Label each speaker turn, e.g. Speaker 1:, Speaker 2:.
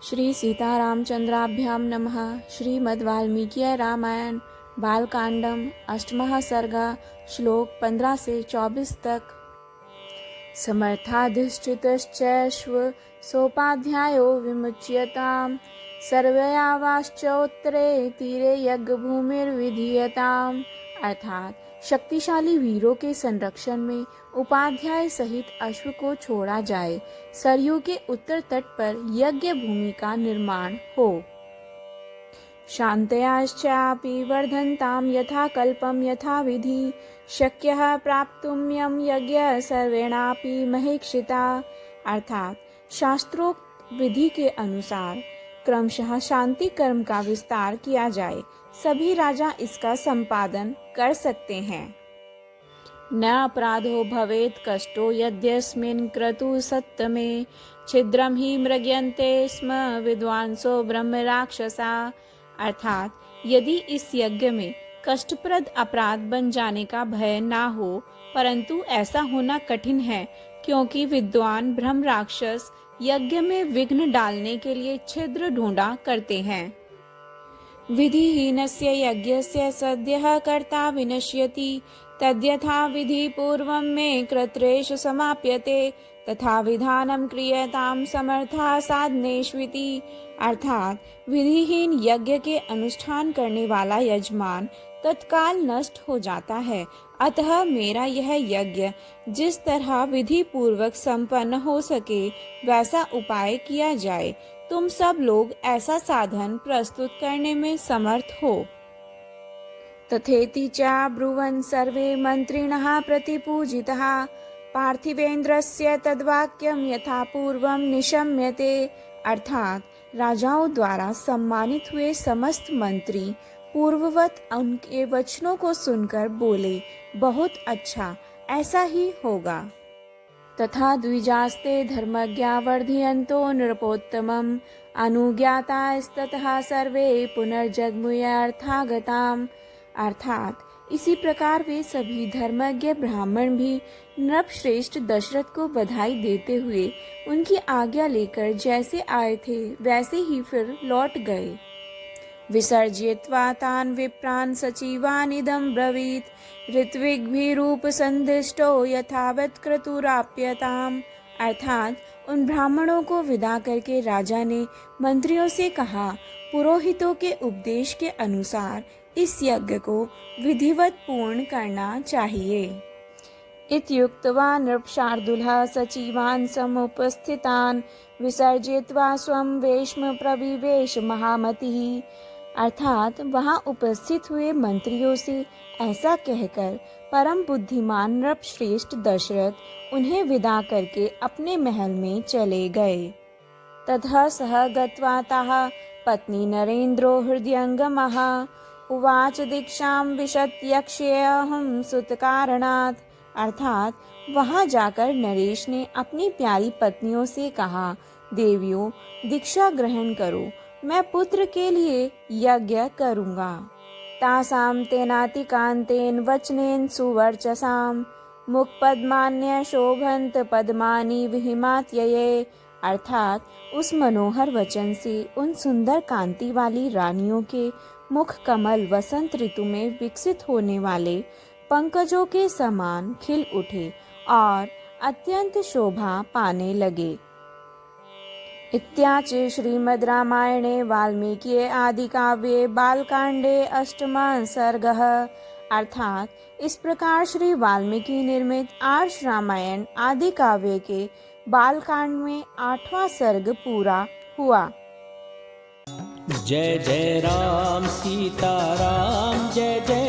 Speaker 1: श्री सीतारामचंद्राभ्याम नमः। श्रीमद् वाल्मीकि रामायण बालकांडम अष्टमः सर्गा श्लोक 15 से 24 तक। समर्थाधिष्ठितश्चैव सोपाध्यायो विमुच्यताम् सर्वयावाश्चोत्तरे तीरे यज्ञभूमिर्विधीयताम्। अर्थात शक्तिशाली वीरों के संरक्षण में उपाध्याय सहित अश्व को छोड़ा जाए, सरयू के उत्तर तट पर यज्ञ भूमि का निर्माण हो। शान्तयाश्चापि वर्धन्तां यथा कल्पं यथा विधि शक्यः प्राप्तुं यं यज्ञ सर्वेणापि महेक्षिता। अर्थात शास्त्रोक्त विधि के अनुसार क्रमशः शांति कर्म का विस्तार किया जाए, सभी राजा इसका संपादन कर सकते हैं। न अपराधो भवेत् कष्टो यद्यस्मिन् क्रतु सत्तमे छिद्रं हि मृग्यन्ते स्म विद्वांसो ब्रह्म राक्षसा। अर्थात यदि इस यज्ञ में कष्टप्रद अपराध बन जाने का भय ना हो, परंतु ऐसा होना कठिन है क्योंकि विद्वान ब्रह्म राक्षस यज्ञ में विघ्न डालने के लिए छिद्र ढूंढा करते हैं। विधिहीनस्य यज्ञस्य सद्यः कर्ता विनश्यति तद्यथा विधि पूर्वं मे कर्तृषु समाप्यते तथा विधानं क्रियतां समर्था साधनेष्विति। अर्थात विधिहीन यज्ञ के अनुष्ठान करने वाला यजमान तत्काल नष्ट हो जाता है, अतः मेरा यह यज्ञ जिस तरह विधि पूर्वक संपन्न हो सके वैसा उपाय किया जाए। तुम सब लोग ऐसा साधन प्रस्तुत करने में समर्थ हो। तथेति च ब्रुवन् सर्वे मंत्रिणः प्रतिपूजितः पार्थिवेन्द्रस्य तद्वाक्यं यथा पूर्वं निशम्यते। अर्थात राजाओं द्वारा सम्मानित हुए समस्त मंत्री पूर्ववत उनके वचनों को सुनकर बोले, बहुत अच्छा, ऐसा ही होगा। तथा द्विजास्ते धर्मज्ञा वर्धयन्तो नृपोत्तमम् अनुज्ञातास्ततः सर्वे पुनर्जग्मुयार्थागताम्। अर्थात इसी प्रकार वे सभी धर्मज्ञ ब्राह्मण भी नृपश्रेष्ठ दशरथ को बधाई देते हुए उनकी आज्ञा लेकर जैसे आए थे वैसे ही फिर लौट गए। विसर्जयित्वा तान् विप्रान् सचिवान् इदं ब्रवीत् ऋत्विग्भिरूपसन्दिष्टो यथावत् क्रतुराप्यताम्। अर्थात उन ब्राह्मणों को विदा करके राजा ने मंत्रियों से कहा, पुरोहितों के उपदेश के अनुसार इस यज्ञ को विधिवत पूर्ण करना चाहिए। इत्युक्त्वा नृपशार्दूलः सचिवान् समुपस्थितान् विसर्जयित्वा स्वं वेश्म प्रविवेश महामतिः। अर्थात वहां उपस्थित हुए मंत्रियों से ऐसा कहकर परम बुद्धिमान नृपश्रेष्ठ दशरथ उन्हें विदा करके अपने महल में चले गए। ततः सः गत्वा ताः पत्नी नरेन्द्रो हृदयंगमः उवाच दीक्षां विशत्यक्ष्येऽहं सुतकारणात्। अर्थात वहां जाकर नरेश ने अपनी प्यारी पत्नियों से कहा, देवियों दीक्षा ग्रहण करो, मैं पुत्र के लिए यज्ञ करूंगा। तासां तेनातिकान्तेन वचनेन सुवर्चसां मुखपद्मान्य शोभन्त पद्मानि विहिमात्यये। अर्थात उस मनोहर वचन से उन सुंदर कांति वाली रानियों के मुख कमल वसंत ऋतु में विकसित होने वाले पंकजों के समान खिल उठे और अत्यंत शोभा पाने लगे। इत्याचि श्रीमद् रामायणे वाल्मीकि आदि काव्ये बालकांडे अष्टमः सर्गः। अर्थात इस प्रकार श्री वाल्मीकि निर्मित आर्ष रामायण आदि काव्य के बालकांड में 8वां सर्ग पूरा हुआ।
Speaker 2: जय जय राम सीता राम जय जय